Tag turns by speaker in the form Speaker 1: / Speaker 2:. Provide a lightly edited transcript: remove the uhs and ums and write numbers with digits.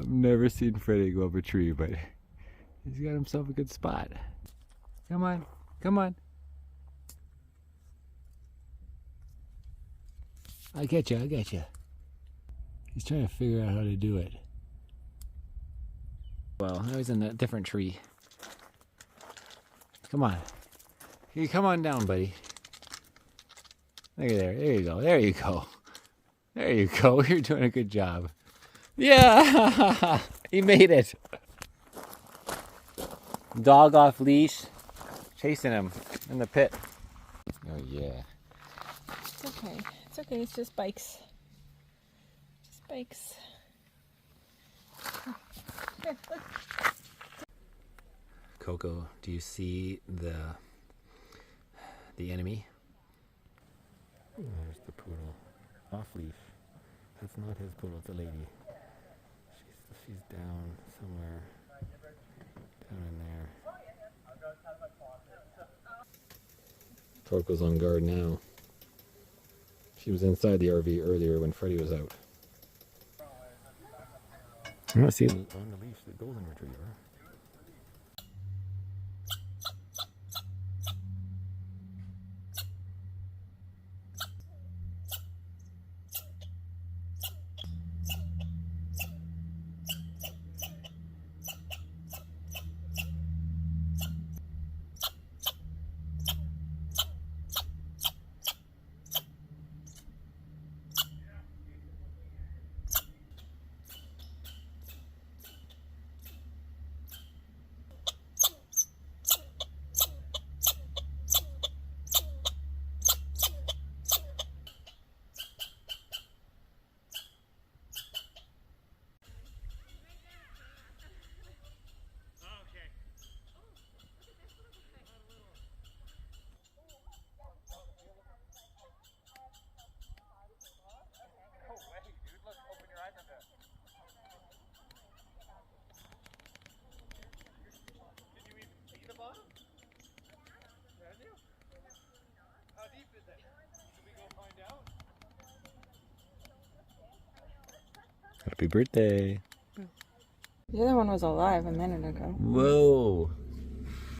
Speaker 1: I've never seen Freddy go up a tree, but he's got himself a good spot. Come on, come on. I'll get you, I'll get you. He's trying to figure out how to do it. Well, now he's in a different tree. Come on. Hey, come on down, buddy. Look at there. There you go. There you go. There you go. You're doing a good job. Yeah! He made it. Dog off leash. Chasing him in the pit. Oh, yeah.
Speaker 2: It's okay. It's okay. It's just bikes. Just bikes. Here, look.
Speaker 1: Coco, do you see the enemy? There's the poodle. Off leash. That's not his poodle, it's a lady. She's down somewhere. Down in there. Coco's on guard now. She was inside the RV earlier when Freddy was out. I don't see on the leash the golden retriever. Happy birthday.
Speaker 2: The other one was alive a minute ago.
Speaker 1: Whoa.